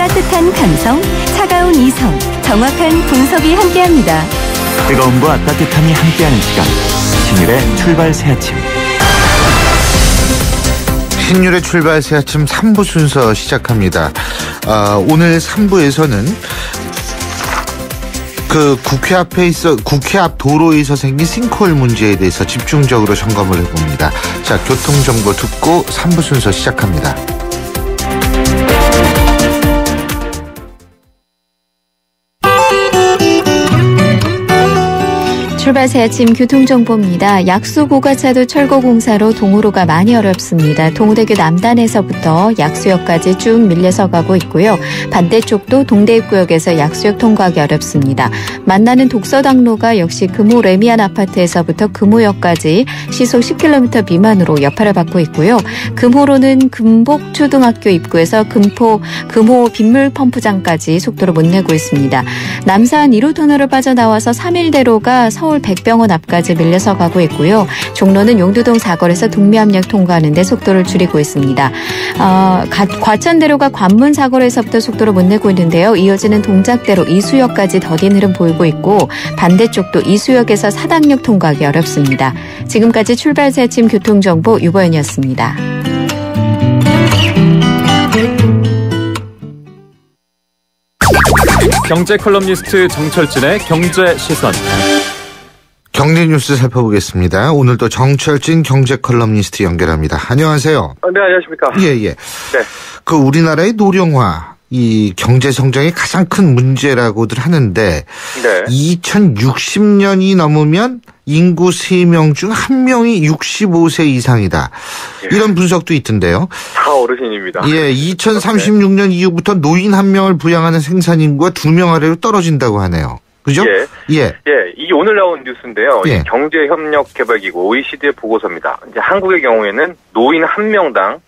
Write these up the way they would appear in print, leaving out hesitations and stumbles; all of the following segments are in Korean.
따뜻한 감성, 차가운 이성, 정확한 분석이 함께합니다. 뜨거움과 따뜻함이 함께하는 시간, 신율의 출발 새아침. 신율의 출발 새아침 3부 순서 시작합니다. 오늘 3부에서는 국회 앞 도로에서 생긴 싱크홀 문제에 대해서 집중적으로 점검을 해봅니다. 자, 교통정보 듣고 3부 순서 시작합니다. 출발 새아침 교통정보입니다. 약수 고가차도 철거 공사로 동호로가 많이 어렵습니다. 동호대교 남단에서부터 약수역까지 쭉 밀려서 가고 있고요. 반대쪽도 동대입구역에서 약수역 통과하기 어렵습니다. 만나는 독서당로가 역시 금호 레미안 아파트에서부터 금호역까지 시속 10km 미만으로 여파를 받고 있고요. 금호로는 금복초등학교 입구에서 금호 빗물 펌프장까지 속도를 못 내고 있습니다. 남산 1호 터널을 빠져나와서 3일대로가 서울 백병원 앞까지 밀려서 가고 있고요. 종로는 용두동 사거리에서 동묘암역 통과하는 데 속도를 줄이고 있습니다. 과천대로가 관문 사거리에서부터 속도를 못 내고 있는데요. 이어지는 동작대로 이수역까지 더딘 흐름 보이고 있고 반대쪽도 이수역에서 사당역 통과하기 어렵습니다. 지금까지 출발 새아침 교통정보 유보연이었습니다. 경제 컬럼니스트 정철진의 경제시선. 경제 뉴스 살펴보겠습니다. 오늘도 정철진 경제 컬럼니스트 연결합니다. 안녕하세요. 네, 안녕하십니까. 예. 네. 우리나라의 노령화, 이 경제 성장의 가장 큰 문제라고들 하는데, 네. 2060년이 넘으면 인구 3명 중 1명이 65세 이상이다. 이런 분석도 있던데요. 다 어르신입니다. 예, 2036년 이후부터 노인 1명을 부양하는 생산 인구가 2명 아래로 떨어진다고 하네요. 그죠? 예. 이게 오늘 나온 뉴스인데요. 예. 경제협력개발기구 OECD의 보고서입니다. 이제 한국의 경우에는 노인 1명당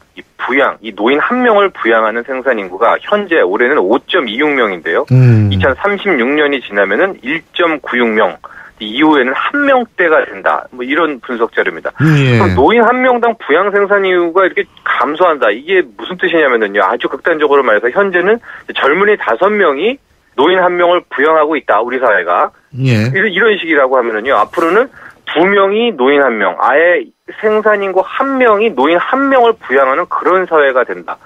이 노인 1명을 부양하는 생산 인구가 현재 올해는 5.26명인데요. 2036년이 지나면은 1.96명. 이후에는 1명대가 된다. 뭐 이런 분석 자료입니다. 그럼 노인 1명당 부양 생산 인구가 이렇게 감소한다. 이게 무슨 뜻이냐면요. 아주 극단적으로 말해서 현재는 젊은이 5명이 노인 1명을 부양하고 있다. 우리 사회가. 예. 이런 식이라고 하면은요. 앞으로는 2명이 노인 1명. 아예 생산 인구 1명이 노인 1명을 부양하는 그런 사회가 된다.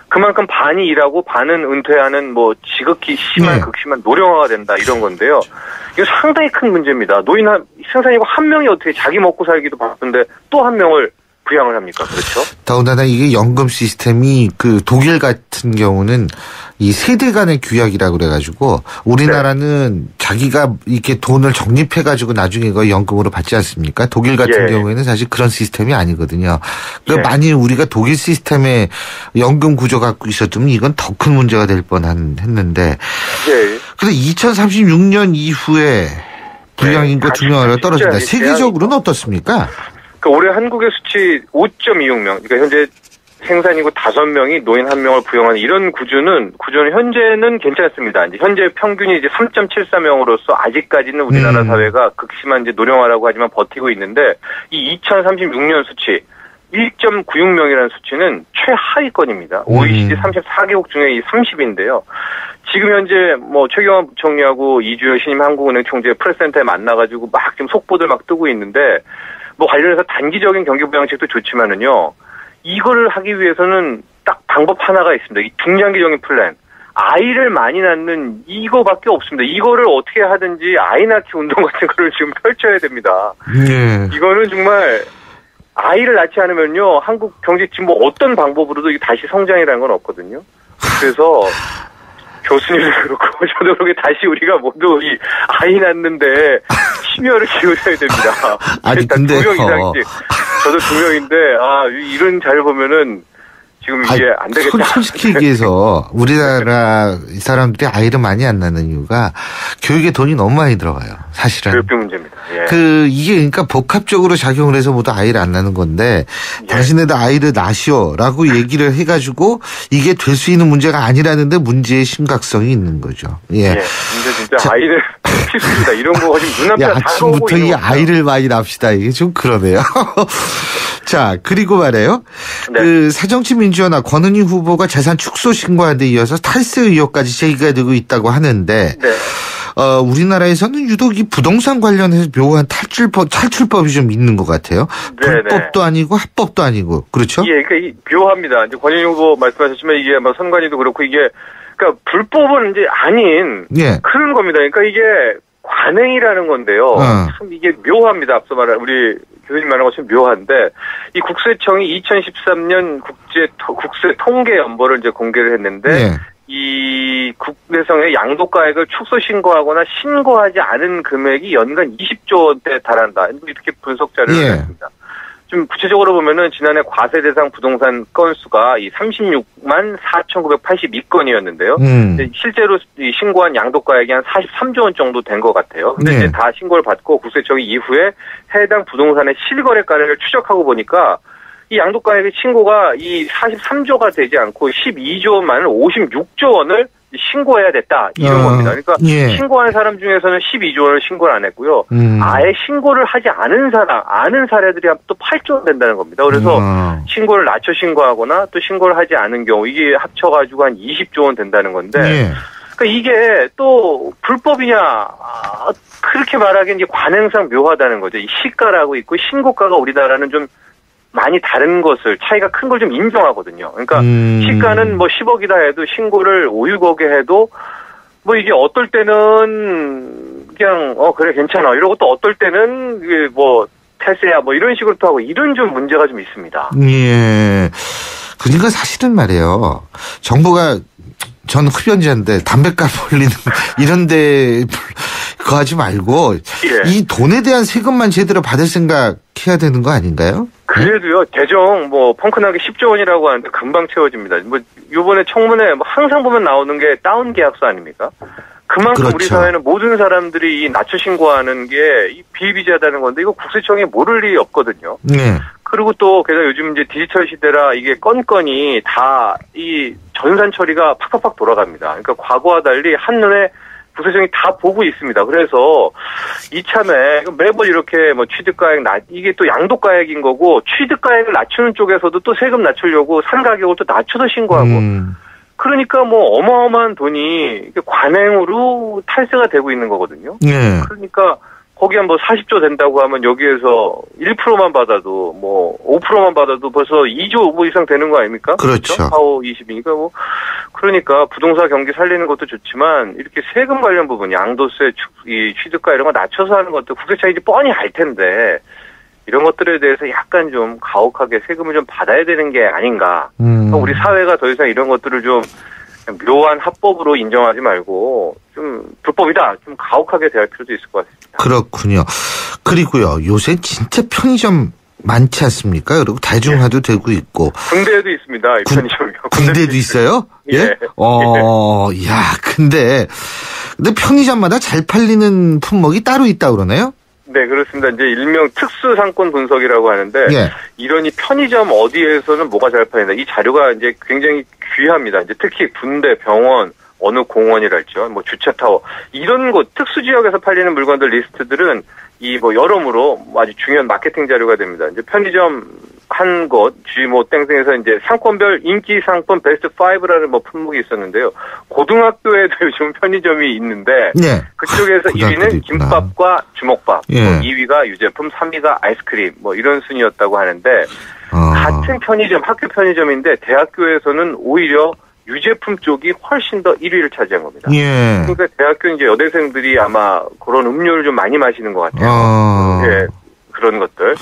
그만큼 반이 일하고 반은 은퇴하는 뭐 지극히 심한 극심한 노령화가 된다 이런 건데요. 이거 상당히 큰 문제입니다. 생산인구 1명이 어떻게 자기 먹고 살기도 바쁜데 또 1명을 부양을 합니까? 그렇죠? 더군다나 이게 연금 시스템이 독일 같은 경우는 이 세대 간의 규약이라고 그래가지고 우리나라는 자기가 이렇게 돈을 적립해가지고 나중에 이거 연금으로 받지 않습니까? 독일 같은 경우에는 사실 그런 시스템이 아니거든요. 그러니까 만일 우리가 독일 시스템의 연금 구조 갖고 있었으면 이건 더 큰 문제가 될 뻔했는데. 그런데 2036년 이후에 부양인구 2명 아래로 떨어진다. 세계적으로는 어떻습니까? 올해 한국의 수치 5.26명. 그러니까 현재 생산인구 5명이 노인 1명을 부양하는 이런 구조는 현재는 괜찮습니다. 이제 현재 평균이 이제 3.74명으로서 아직까지는 우리나라 사회가 극심한 이제 노령화라고 하지만 버티고 있는데 이 2036년 수치 1.96명이라는 수치는 최하위권입니다. OECD 34개국 중에 이 30인데요. 지금 현재 최경환 부총리하고 이주열 신임 한국은행 총재 프레스센터에 만나가지고 막 지금 속보들 막 뜨고 있는데 관련해서 단기적인 경기 부양책도 좋지만은요. 이거를 하기 위해서는 딱 방법 하나가 있습니다. 이 중장기적인 플랜. 아이를 많이 낳는 이거밖에 없습니다. 이거를 어떻게 하든지 아이 낳기 운동 같은 거를 지금 펼쳐야 됩니다. 이거는 정말 아이를 낳지 않으면요. 한국 경제 지금 어떤 방법으로도 다시 성장이라는 건 없거든요. 그래서 교수님도 그렇고 저도 그렇게 다시 우리가 모두 이 아이 낳는데 심혈을 기울여야 됩니다. 아니 근데 2명 이상씩 저도 2명인데 이런 자료 보면은 지금 이게 안 되겠다. 솔직히 얘기해서 우리나라 사람들이 아이를 많이 안 낳는 이유가 교육에 돈이 너무 많이 들어가요. 사실은. 교육비 문제입니다. 예. 이게 그러니까 복합적으로 작용을 해서 모두 아이를 안 낳는 건데 예. 당신네도 아이를 낳으시오라고 얘기를 해가지고 이게 될 수 있는 문제가 아니라는데 문제의 심각성이 있는 거죠. 예. 근데 진짜 아이를 필수다 이런 거 지금 눈앞에 다 아침부터 이 아이를 많이 낳읍시다. 이게 좀 그러네요. 자, 그리고 말이에요. 네. 새정치민주연합 권은희 후보가 재산 축소 신고한 데 이어서 탈세 의혹까지 제기가 되고 있다고 하는데 네. 우리나라에서는 유독 이 부동산 관련해서 묘한 탈출법이 좀 있는 것 같아요. 네네. 불법도 아니고 합법도 아니고 그렇죠? 예, 그러니까 묘합니다. 이제 권은희 후보 말씀하셨지만 이게 뭐 선관위도 그렇고 이게 그러니까 불법은 이제 아닌 예. 그런 겁니다. 그러니까 이게 관행이라는 건데요. 참 이게 묘합니다. 앞서 말한 우리 교수님 말한 것처럼 묘한데 이 국세청이 2013년 국세 통계 연보를 이제 공개를 했는데 예. 이 국내성의 양도가액을 축소 신고하거나 신고하지 않은 금액이 연간 20조 원대에 달한다. 이렇게 분석 자료를 예. 냈습니다. 좀 구체적으로 보면은 지난해 과세 대상 부동산 건수가 이 36만 4,982건이었는데요. 실제로 이 신고한 양도가액이 한 43조 원 정도 된 것 같아요. 근데 이제 다 신고를 받고 국세청이 이후에 해당 부동산의 실거래가액을 추적하고 보니까 이 양도가액의 신고가 이 43조가 되지 않고 12조 원만을 56조 원을 신고해야 됐다. 이런 겁니다. 그러니까 신고하는 사람 중에서는 12조 원을 신고를 안 했고요. 아예 신고를 하지 않은 아는 사례들이 또 8조 원 된다는 겁니다. 그래서 신고를 낮춰 신고하거나 또 신고를 하지 않은 경우 이게 합쳐가지고 한 20조 원 된다는 건데 그러니까 이게 또 불법이냐 그렇게 말하기엔 이제 관행상 묘하다는 거죠. 이 시가라고 있고 신고가가 우리나라는 좀 많이 다른 것을 차이가 큰 걸 좀 인정하거든요. 그러니까 시가는 뭐 10억이다 해도 신고를 5, 6억에 해도 뭐 이게 어떨 때는 그냥 그래 괜찮아 이러고 또 어떨 때는 이게 뭐 탈세야 뭐 이런 식으로 또 하고 이런 좀 문제가 좀 있습니다. 예. 그러니까 사실은 말이에요. 정부가 저는 흡연자인데 담배값 올리는 이런데 그거 하지 말고 이 돈에 대한 세금만 제대로 받을 생각 해야 되는 거 아닌가요? 그래도요, 대정, 펑크나게 10조 원이라고 하는데 금방 채워집니다. 요번에 청문회 항상 보면 나오는 게 다운 계약서 아닙니까? 그만큼 그렇죠. 우리 사회는 모든 사람들이 이 낮춰 신고하는 게 비일비재하다는 건데 이거 국세청이 모를 일이 없거든요. 그리고 또 게다가 요즘 이제 디지털 시대라 이게 건건이 다 이 전산 처리가 팍팍팍 돌아갑니다. 그러니까 과거와 달리 한눈에 국세청이 다 보고 있습니다. 그래서 이참에 매번 이렇게 취득가액 이게 또 양도가액인 거고 취득가액을 낮추는 쪽에서도 또 세금 낮추려고 산 가격을 또 낮춰서 신고하고 그러니까 어마어마한 돈이 관행으로 탈세가 되고 있는 거거든요. 그러니까 거기 한 40조 된다고 하면 여기에서 1%만 받아도 5%만 받아도 벌써 2조 이상 되는 거 아닙니까? 그렇죠. 4, 5, 20이니까 그러니까 부동산 경기 살리는 것도 좋지만 이렇게 세금 관련 부분, 양도세, 이 취득가 이런 거 낮춰서 하는 것도 국세청이 이제 뻔히 알 텐데 이런 것들에 대해서 약간 좀 가혹하게 세금을 좀 받아야 되는 게 아닌가. 우리 사회가 더 이상 이런 것들을 좀 묘한 합법으로 인정하지 말고 좀 불법이다. 좀 가혹하게 대할 필요도 있을 것 같습니다. 그렇군요. 그리고요. 요새 진짜 편의점 많지 않습니까? 그리고 대중화도 되고 있고. 군대에도 있습니다. 이 편의점이요. 군대도 있어요? 예? 야, 근데 편의점마다 잘 팔리는 품목이 따로 있다고 그러나요? 네, 그렇습니다. 이제 일명 특수 상권 분석이라고 하는데 이런 이 편의점 어디에서는 뭐가 잘 팔린다. 이 자료가 이제 굉장히 귀합니다. 이제 특히 군대, 병원, 어느 공원이랄지요, 주차 타워 이런 곳 특수 지역에서 팔리는 물건들 리스트들은 여러모로 아주 중요한 마케팅 자료가 됩니다. 이제 편의점 한 곳, 땡땡에서 이제 상권별 인기 상품 베스트 5라는 품목이 있었는데요. 고등학교에도 요즘 편의점이 있는데 그쪽에서 1위는 김밥과 주먹밥, 2위가 유제품, 3위가 아이스크림, 이런 순이었다고 하는데 같은 편의점, 학교 편의점인데 대학교에서는 오히려 유제품 쪽이 훨씬 더 1위를 차지한 겁니다. 그러니까 대학교 이제 여대생들이 아마 그런 음료를 좀 많이 마시는 것 같아요. 그런 것들.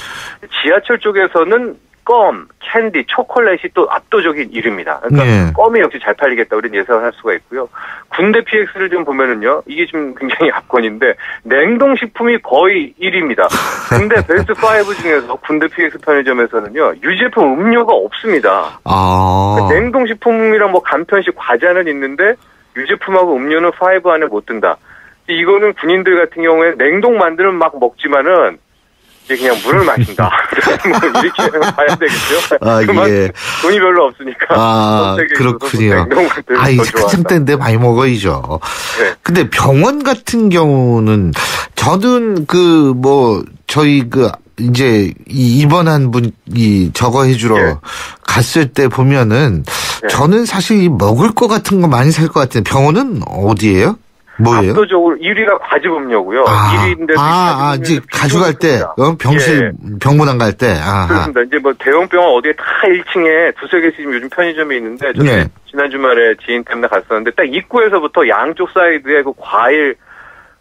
지하철 쪽에서는 껌, 캔디, 초콜릿이 또 압도적인 1위입니다. 그러니까 껌이 역시 잘 팔리겠다 우리는 예상을 할 수가 있고요. 군대 PX를 좀 보면은요, 이게 좀 굉장히 압권인데 냉동식품이 거의 1위입니다. 근데 베스트 5 중에서 군대 PX 편의점에서는요, 유제품 음료가 없습니다. 그러니까 냉동식품이랑 간편식 과자는 있는데 유제품하고 음료는 5 안에 못 든다. 이거는 군인들 같은 경우에 냉동 만두는 막 먹지만은 이제 그냥 물을 마신다. 뭐 이렇게 봐야 되겠죠. 아, 예. 돈이 별로 없으니까. 아, 그렇군요. 아, 이 학생 때인데 많이 먹어야죠. 네. 근데 병원 같은 경우는 저는 저희 이제 입원한 분이 저거 해주러 예. 갔을 때 보면은 예. 저는 사실 먹을 거 같은 거 많이 살 것 같은데 병원은 어디예요? 뭐예요? 압도적으로 1위가 과즙음료고요. 1위인데 이제 가져갈 때 병실 병문안 갈 때. 그렇습니다. 이제 뭐 대형병원 어디에 다 1층에 두세 개씩 지금 요즘 편의점이 있는데 저는 네. 지난 주말에 지인 때문에 갔었는데 딱 입구에서부터 양쪽 사이드에 그 과일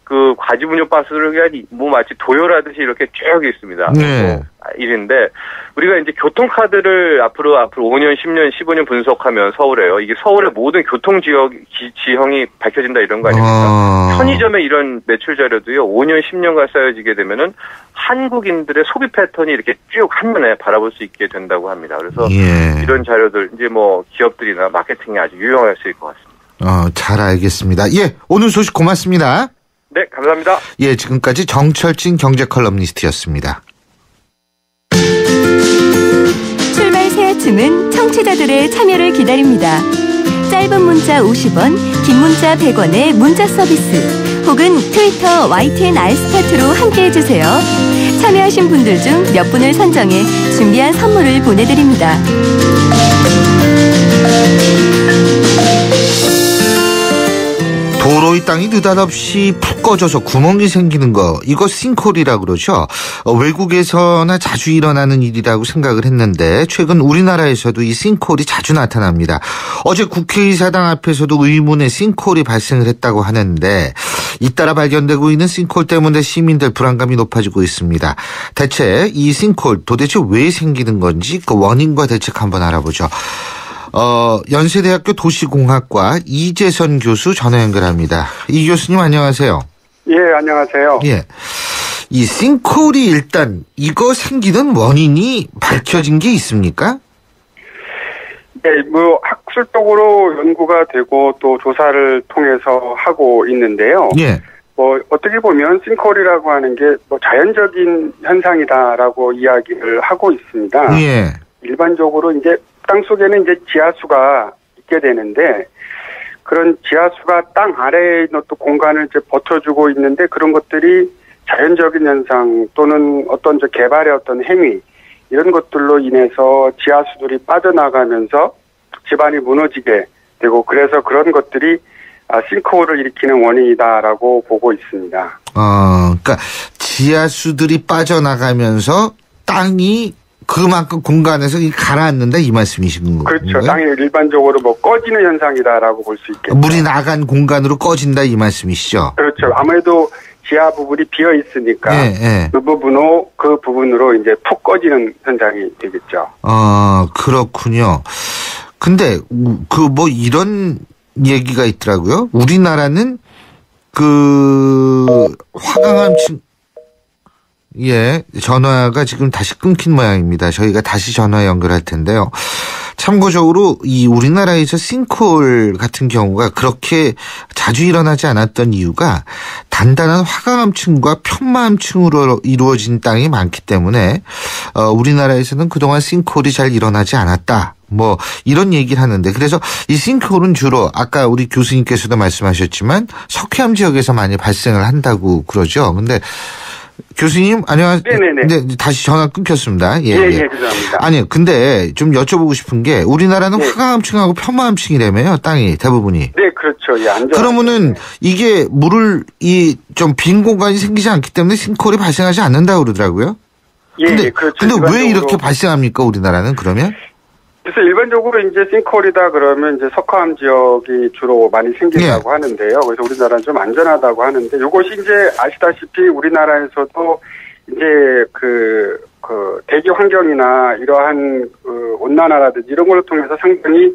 그 과즙음료 박스를 그냥 뭐 마치 도열하듯이 이렇게 쭉 있습니다. 네. 일인데 우리가 이제 교통카드를 앞으로 5년, 10년, 15년 분석하면 서울에요. 이게 서울의 모든 교통 지형이 밝혀진다 이런 거 아닙니까? 편의점에 이런 매출 자료도요. 5년, 10년간 쌓여지게 되면은 한국인들의 소비 패턴이 이렇게 쭉 한눈에 바라볼 수 있게 된다고 합니다. 그래서 예. 이런 자료들 이제 뭐 기업들이나 마케팅에 아주 유용할 수 있을 것 같습니다. 잘 알겠습니다. 예, 오늘 소식 고맙습니다. 네, 감사합니다. 예, 지금까지 정철진 경제 컬럼니스트였습니다. 출발 새 아침은 청취자들의 참여를 기다립니다. 짧은 문자 50원, 긴 문자 100원의 문자 서비스 혹은 트위터 YTN 알스타트로 함께해 주세요. 참여하신 분들 중 몇 분을 선정해 준비한 선물을 보내드립니다. 도로의 땅이 느닷없이 푹 꺼져서 구멍이 생기는 거, 이거 싱크홀이라고 그러죠. 외국에서나 자주 일어나는 일이라고 생각을 했는데 최근 우리나라에서도 이 싱크홀이 자주 나타납니다. 어제 국회의사당 앞에서도 의문의 싱크홀이 발생을 했다고 하는데 잇따라 발견되고 있는 싱크홀 때문에 시민들 불안감이 높아지고 있습니다. 대체 이 싱크홀 도대체 왜 생기는 건지 그 원인과 대책 한번 알아보죠. 연세대학교 도시공학과 이재선 교수 전화 연결합니다. 이 교수님 안녕하세요. 예, 안녕하세요. 예. 이 싱크홀이 일단 이거 생기는 원인이 밝혀진 게 있습니까? 네, 뭐 학술적으로 연구가 되고 또 조사를 통해서 하고 있는데요. 예. 뭐 어떻게 보면 싱크홀이라고 하는 게 뭐 자연적인 현상이다라고 이야기를 하고 있습니다. 예. 일반적으로 이제 땅 속에는 이제 지하수가 있게 되는데 그런 지하수가 땅 아래에 있는 또 공간을 이제 버텨주고 있는데 그런 것들이 자연적인 현상 또는 어떤 개발의 어떤 행위 이런 것들로 인해서 지하수들이 빠져나가면서 집안이 무너지게 되고 그래서 그런 것들이 싱크홀을 일으키는 원인이다라고 보고 있습니다. 그러니까 지하수들이 빠져나가면서 땅이 그만큼 공간에서 가라앉는다 이 말씀이신 건가요? 그렇죠. 땅이 일반적으로 뭐 꺼지는 현상이다라고 볼 수 있겠죠. 물이 나간 공간으로 꺼진다 이 말씀이시죠? 그렇죠. 아무래도 지하 부분이 비어 있으니까 예. 그 부분으로 이제 푹 꺼지는 현상이 되겠죠. 그렇군요. 근데 뭐 이런 얘기가 있더라고요. 우리나라는 화강암 전화가 지금 다시 끊긴 모양입니다. 저희가 다시 전화 연결할 텐데요. 참고적으로 이 우리나라에서 싱크홀 같은 경우가 그렇게 자주 일어나지 않았던 이유가 단단한 화강암층과 편마암층으로 이루어진 땅이 많기 때문에 우리나라에서는 그동안 싱크홀이 잘 일어나지 않았다. 뭐 이런 얘기를 하는데 그래서 이 싱크홀은 주로 아까 우리 교수님께서도 말씀하셨지만 석회암 지역에서 많이 발생을 한다고 그러죠. 근데 교수님 안녕하세요. 네네네. 네, 다시 전화 끊겼습니다. 예, 죄송합니다. 아니 근데 좀 여쭤보고 싶은 게 우리나라는 화강암층하고 편마암층이라며요. 땅이 대부분이. 네, 그렇죠. 예, 안전. 그러면은 이게 물을 좀 빈 공간이 생기지 않기 때문에 싱크홀이 발생하지 않는다고 그러더라고요. 예, 그렇죠. 근데 왜 이렇게 발생합니까 우리나라는 그러면? 그래서 일반적으로 이제 싱크홀이다 그러면 이제 석화암 지역이 주로 많이 생긴다고 하는데요. 그래서 우리나라는 좀 안전하다고 하는데 이것이 이제 아시다시피 우리나라에서도 이제 그 대기 환경이나 이러한 온난화라든지 이런 걸로 통해서 상당히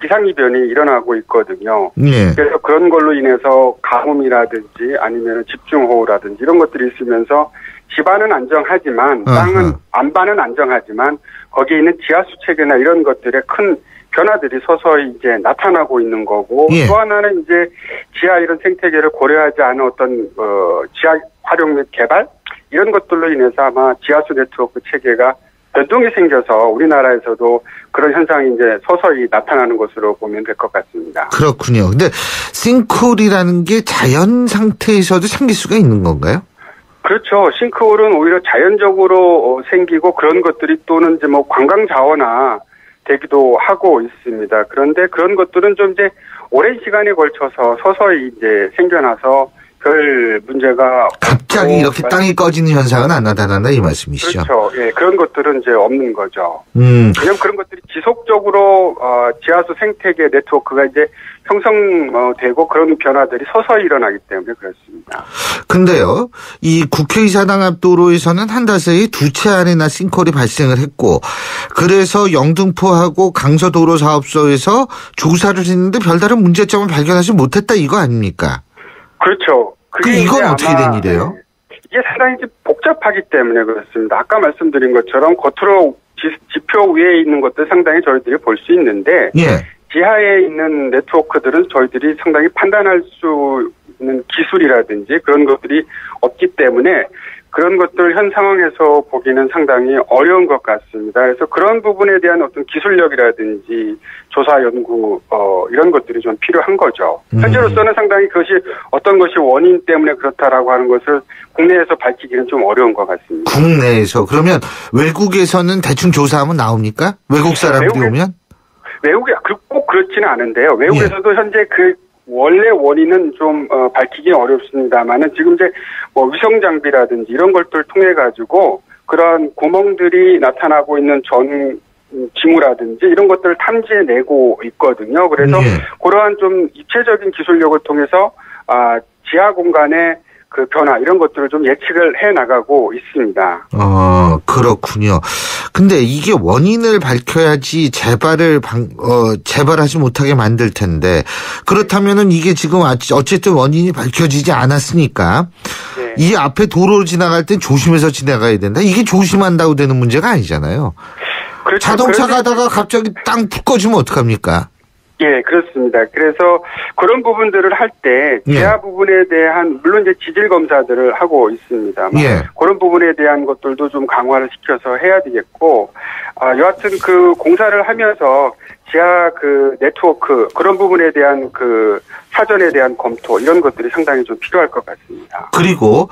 기상이변이 일어나고 있거든요. 그래서 그런 걸로 인해서 가뭄이라든지 아니면 집중호우라든지 이런 것들이 있으면서 집안은 안정하지만 땅은 안반은 안정하지만 거기에 있는 지하수 체계나 이런 것들에 큰 변화들이 서서히 이제 나타나고 있는 거고 예. 또 하나는 이제 지하 이런 생태계를 고려하지 않은 어떤 지하 활용 및 개발 이런 것들로 인해서 아마 지하수 네트워크 체계가 변동이 생겨서 우리나라에서도 그런 현상이 이제 서서히 나타나는 것으로 보면 될 것 같습니다. 그렇군요. 근데 싱크홀이라는 게 자연 상태에서도 생길 수가 있는 건가요? 그렇죠. 싱크홀은 오히려 자연적으로 생기고 그런 것들이 또는 이제 뭐 관광 자원화 되기도 하고 있습니다. 그런데 그런 것들은 좀 이제 오랜 시간에 걸쳐서 서서히 이제 생겨나서 별 문제가 갑자기 이렇게 땅이 꺼지는 현상은 안 나타난다 이 말씀이시죠? 그렇죠. 예, 그런 것들은 이제 없는 거죠. 왜냐하면 그런 것들이 지속적으로 지하수 생태계 네트워크가 이제 형성되고 그런 변화들이 서서히 일어나기 때문에 그렇습니다. 근데요, 이 국회의사당 앞 도로에서는 한다세에 두 차례나 싱크홀이 발생을 했고, 그래서 영등포하고 강서도로사업소에서 조사를 했는데 별다른 문제점을 발견하지 못했다 이거 아닙니까? 그렇죠. 그게 이건 어떻게 된 일이에요? 이게 상당히 복잡하기 때문에 그렇습니다. 아까 말씀드린 것처럼 겉으로 지표 위에 있는 것들 상당히 저희들이 볼 수 있는데 예. 지하에 있는 네트워크들은 저희들이 상당히 판단할 수 있는 기술이라든지 그런 것들이 없기 때문에 그런 것들 현 상황에서 보기는 상당히 어려운 것 같습니다. 그래서 그런 부분에 대한 어떤 기술력이라든지 조사 연구 이런 것들이 좀 필요한 거죠. 현재로서는 상당히 그것이 어떤 것이 원인 때문에 그렇다라고 하는 것을 국내에서 밝히기는 좀 어려운 것 같습니다. 국내에서 그러면 외국에서는 대충 조사하면 나옵니까? 외국 사람들이 오면? 외국에 꼭 그렇지는 않은데요. 외국에서도 예. 현재 그 원래 원인은 좀 밝히기 어렵습니다만은 지금 이제 뭐 위성 장비라든지 이런 것들 통해 가지고 그런 구멍들이 나타나고 있는 전 징후라든지 이런 것들을 탐지해내고 있거든요. 그래서 예. 그러한 좀 입체적인 기술력을 통해서 지하 공간의 그 변화 이런 것들을 좀 예측을 해 나가고 있습니다. 그렇군요. 근데 이게 원인을 밝혀야지 재발하지 못하게 만들 텐데 그렇다면은 이게 지금 어쨌든 원인이 밝혀지지 않았으니까 네. 이 앞에 도로 지나갈 땐 조심해서 지나가야 된다. 이게 조심한다고 되는 문제가 아니잖아요. 그렇죠. 자동차 가다가 갑자기 땅 푹 꺼지면 어떡합니까? 예, 그렇습니다. 그래서 그런 부분들을 할 때 지하 부분에 대한 물론 이제 지질 검사들을 하고 있습니다만 그런 부분에 대한 것들도 좀 강화를 시켜서 해야 되겠고 여하튼 그 공사를 하면서 지하 그 네트워크 그런 부분에 대한 그 사전에 대한 검토 이런 것들이 상당히 좀 필요할 것 같습니다. 그리고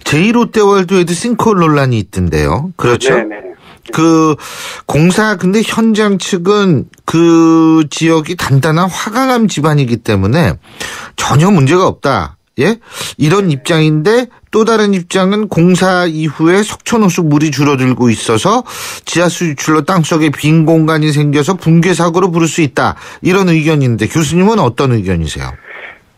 제2롯데월드에도 싱크홀 논란이 있던데요. 그렇죠? 네네. 그 공사 근데 현장 측은 그 지역이 단단한 화강암 지반이기 때문에 전혀 문제가 없다. 예? 이런 입장인데 또 다른 입장은 공사 이후에 석촌호수 물이 줄어들고 있어서 지하수 유출로 땅속에 빈 공간이 생겨서 붕괴 사고로 부를 수 있다. 이런 의견인데 교수님은 어떤 의견이세요?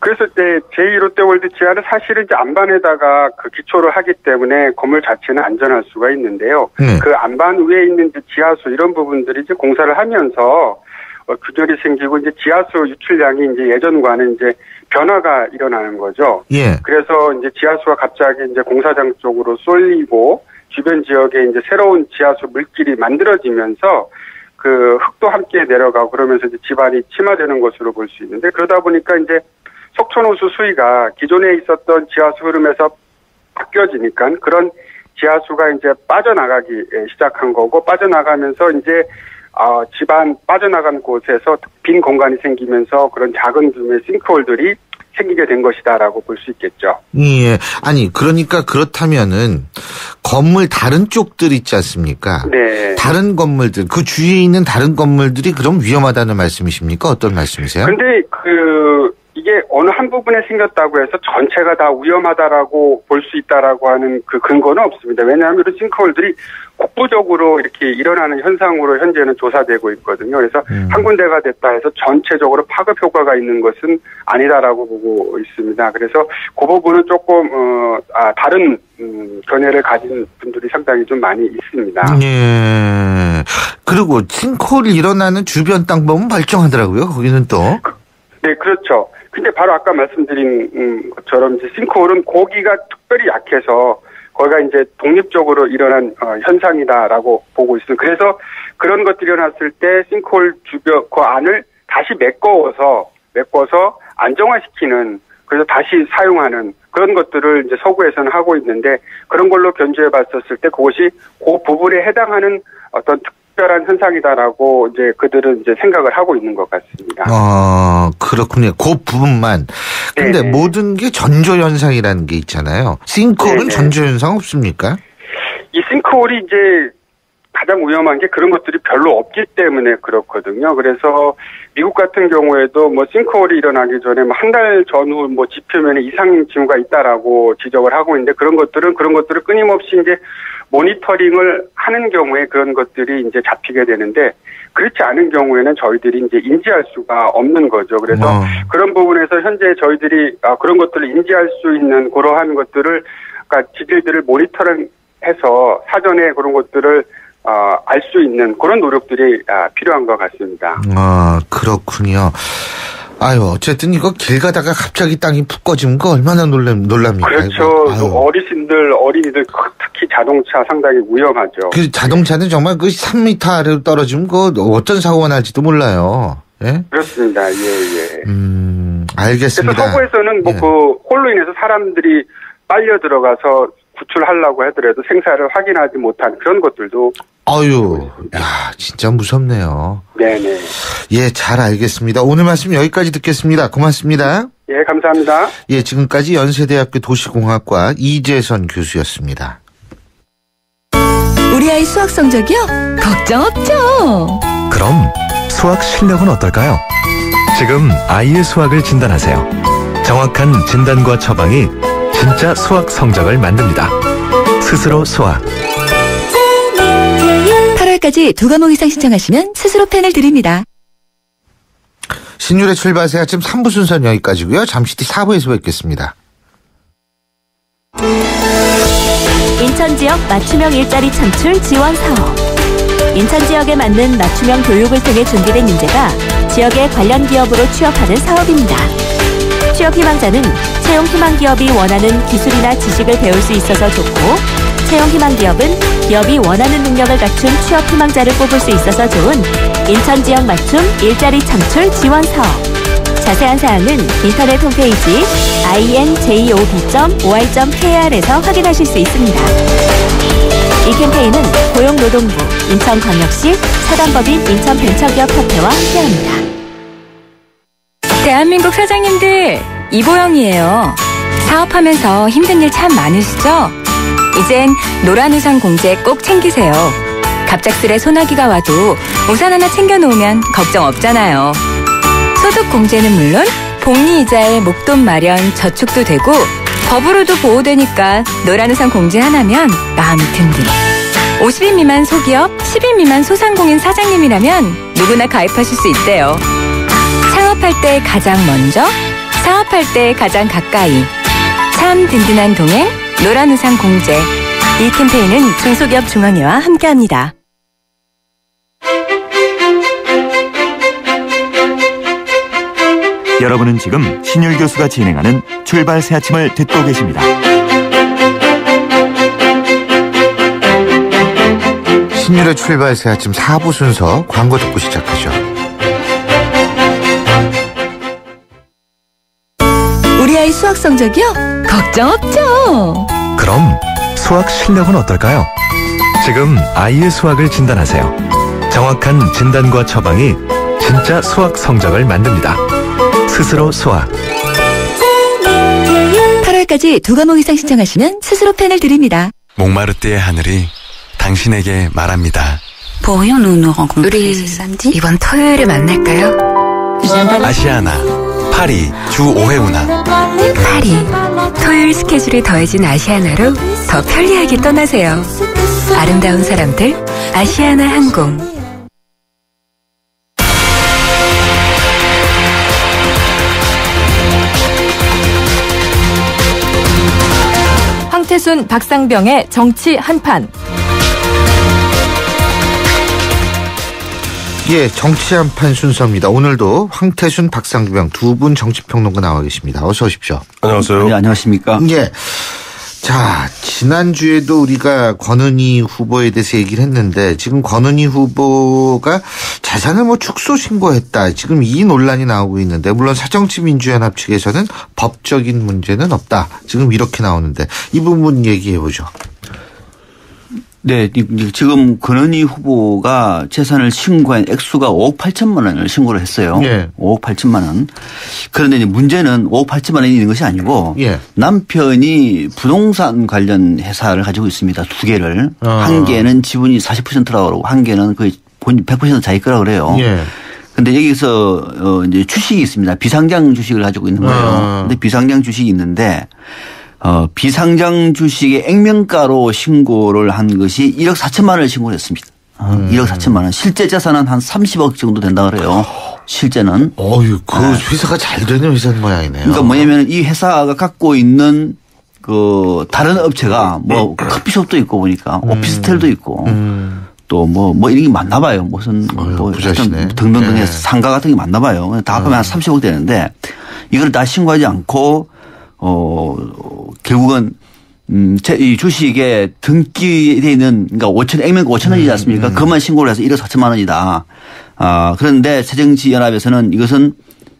그래서 이제 제2롯데월드 지하는 사실은 이제 안반에다가 그 기초를 하기 때문에 건물 자체는 안전할 수가 있는데요. 그 안반 위에 있는 이제 지하수 이런 부분들이 이제 공사를 하면서 균열이 생기고 이제 지하수 유출량이 이제 예전과는 이제 변화가 일어나는 거죠. 예. 그래서 이제 지하수가 갑자기 이제 공사장 쪽으로 쏠리고 주변 지역에 이제 새로운 지하수 물길이 만들어지면서 그 흙도 함께 내려가고 그러면서 이제 집안이 침하되는 것으로 볼 수 있는데 그러다 보니까 이제 석촌호수 수위가 기존에 있었던 지하수 흐름에서 바뀌어지니까 그런 지하수가 이제 빠져나가기 시작한 거고 빠져나가면서 이제 집안 빠져나간 곳에서 빈 공간이 생기면서 그런 작은 규모의 싱크홀들이 생기게 된 것이다라고 볼 수 있겠죠. 예. 아니 그러니까 그렇다면은 건물 다른 쪽들 있지 않습니까? 네. 다른 건물들 그 주위에 있는 다른 건물들이 그럼 위험하다는 말씀이십니까? 어떤 말씀이세요? 근데 이게 어느 한 부분에 생겼다고 해서 전체가 다 위험하다라고 볼 수 있다라고 하는 그 근거는 없습니다. 왜냐하면 이런 싱크홀들이 국부적으로 이렇게 일어나는 현상으로 현재는 조사되고 있거든요. 그래서 한 군데가 됐다 해서 전체적으로 파급 효과가 있는 것은 아니다라고 보고 있습니다. 그래서 그 부분은 조금 다른 견해를 가진 분들이 상당히 좀 많이 있습니다. 예. 그리고 싱크홀이 일어나는 주변 땅 보면 멀쩡하더라고요. 거기는 또. 네, 그렇죠. 근데 바로 아까 말씀드린 것처럼 이제 싱크홀은 고기가 특별히 약해서 거기가 이제 독립적으로 일어난 현상이다라고 보고 있습니다. 그래서 그런 것들이 일어났을 때 싱크홀 주변 그 안을 다시 메꿔서 안정화시키는, 그래서 다시 사용하는 그런 것들을 이제 서구에서는 하고 있는데, 그런 걸로 견주해 봤었을 때 그것이 그 부분에 해당하는 어떤 특별한 현상이다라고 이제 그들은 이제 생각을 하고 있는 것 같습니다. 그렇군요. 그 부분만. 근데 네네. 모든 게 전조현상이라는 게 있잖아요. 싱크홀은 전조현상 없습니까? 이 싱크홀이 이제 가장 위험한 게 그런 것들이 별로 없기 때문에 그렇거든요. 그래서 미국 같은 경우에도 뭐 싱크홀이 일어나기 전에 한 달 전후 뭐 지표면에 이상 징후가 있다라고 지적을 하고 있는데, 그런 것들을 끊임없이 이제 모니터링을 하는 경우에 그런 것들이 이제 잡히게 되는데, 그렇지 않은 경우에는 저희들이 이제 인지할 수가 없는 거죠. 그래서 그런 부분에서 현재 저희들이 그런 것들을 인지할 수 있는 그러한 것들을, 그러니까 지질들을 모니터링해서 사전에 그런 것들을 알 수 있는 그런 노력들이 필요한 것 같습니다. 그렇군요. 아유, 어쨌든 이거 길 가다가 갑자기 땅이 푹 꺼지면 거 얼마나 놀랍니까? 그렇죠. 어린이들 특히 자동차 상당히 위험하죠. 그 자동차는 정말 그 3m 아래로 떨어지면 그 어떤 사고가 날지도 몰라요. 예? 그렇습니다. 예. 알겠습니다. 그래서 서구에서는 뭐 그 홀로 인해서 사람들이 빨려 들어가서 구출하려고 하더라도 생사를 확인하지 못한 그런 것들도. 아유, 야, 진짜 무섭네요. 네네. 예, 잘 알겠습니다. 오늘 말씀 여기까지 듣겠습니다. 고맙습니다. 예, 감사합니다. 예, 지금까지 연세대학교 도시공학과 이재선 교수였습니다. 우리 아이 수학 성적이요? 걱정 없죠. 그럼 수학 실력은 어떨까요? 지금 아이의 수학을 진단하세요. 정확한 진단과 처방이 진짜 수학 성적을 만듭니다. 스스로 수학. 8월까지 2과목 이상 신청하시면 스스로 펜을 드립니다. 신율의 출발새 아침 3부 순서는 여기까지고요. 잠시 뒤 4부에서 뵙겠습니다. 인천 지역 맞춤형 일자리 창출 지원 사업. 인천 지역에 맞는 맞춤형 교육을 통해 준비된 인재가 지역의 관련 기업으로 취업하는 사업입니다. 취업 희망자는 채용 희망 기업이 원하는 기술이나 지식을 배울 수 있어서 좋고, 채용 희망 기업은 기업이 원하는 능력을 갖춘 취업 희망자를 뽑을 수 있어서 좋은 인천 지역 맞춤 일자리 창출 지원 사업. 자세한 사항은 인터넷 홈페이지 injob.or.kr에서 확인하실 수 있습니다. 이 캠페인은 고용노동부, 인천광역시, 사단법인 인천벤처기업협회와 함께합니다. 대한민국 사장님들, 이보영이에요. 사업하면서 힘든 일 참 많으시죠? 이젠 노란우산 공제 꼭 챙기세요. 갑작스레 소나기가 와도 우산 하나 챙겨놓으면 걱정 없잖아요. 소득 공제는 물론 복리이자에 목돈 마련, 저축도 되고 법으로도 보호되니까 노란우산 공제 하나면 마음이 든든. 50인 미만 소기업, 10인 미만 소상공인 사장님이라면 누구나 가입하실 수 있대요. 창업할 때 가장 먼저, 사업할 때 가장 가까이. 참 든든한 동행, 노란우산 공제. 이 캠페인은 중소기업 중앙회와 함께합니다. 여러분은 지금 신율 교수가 진행하는 출발 새 아침을 듣고 계십니다. 신율의 출발 새 아침 4부 순서 광고 듣고 시작하죠. 우리 아이 수학 성적이요? 걱정 없죠. 그럼 수학 실력은 어떨까요? 지금 아이의 수학을 진단하세요. 정확한 진단과 처방이 진짜 수학 성적을 만듭니다. 스스로 수학. 8월까지 2과목 이상 신청하시면 스스로 펜을 드립니다. 몽마르트의 하늘이 당신에게 말합니다. 우리 이번 토요일에 만날까요? 아시아나, 파리, 주 5회 운항. 파리. 토요일 스케줄이 더해진 아시아나로 더 편리하게 떠나세요. 아름다운 사람들, 아시아나 항공. 황태순, 박상병의 정치 한판. 예, 정치 한판 순서입니다. 오늘도 황태순, 박상병 두 분 정치평론가 나와 계십니다. 어서 오십시오. 안녕하세요. 네, 안녕하십니까. 예. 자, 지난주에도 우리가 권은희 후보에 대해서 얘기를 했는데 지금 권은희 후보가 재산을 뭐 축소 신고했다. 지금 이 논란이 나오고 있는데 물론 새정치민주연합 측에서는 법적인 문제는 없다. 지금 이렇게 나오는데 이 부분 얘기해 보죠. 네, 지금 권은희 후보가 재산을 신고한 액수가 5억 8천만 원을 신고를 했어요. 예. 5억 8천만 원. 그런데 이제 문제는 5억 8천만 원이 있는 것이 아니고 예. 남편이 부동산 관련 회사를 가지고 있습니다. 두 개를. 한 개는 지분이 40%라고 그러고 한 개는 거의 100% 자기 거라고 그래요. 예. 근데 여기서 이제 주식이 있습니다. 비상장 주식을 가지고 있는 거예요. 근데 비상장 주식이 있는데 비상장 주식의 액면가로 신고를 한 것이 1억 4천만 원을 신고를 했습니다. 1억 4천만 원. 실제 재산은 한 30억 정도 된다 그래요. 실제는. 어유, 그 회사가 잘 되는 회사 모양이네요. 그러니까 뭐냐면 이 회사가 갖고 있는 그 다른 업체가 뭐 커피숍도 있고 보니까 오피스텔도 있고 또 뭐 이런 게 많나 봐요. 무슨 뭐 등등등의 네. 상가 같은 게 많나 봐요. 다 합하면 한 30억 되는데 이걸 다 신고하지 않고 결국은 이 주식에 등기되어 있는 그러니까 5천 액면가 5천 원이지 않습니까? 그것만 신고를 해서 1억 4천만 원이다. 그런데 새정치연합에서는 이것은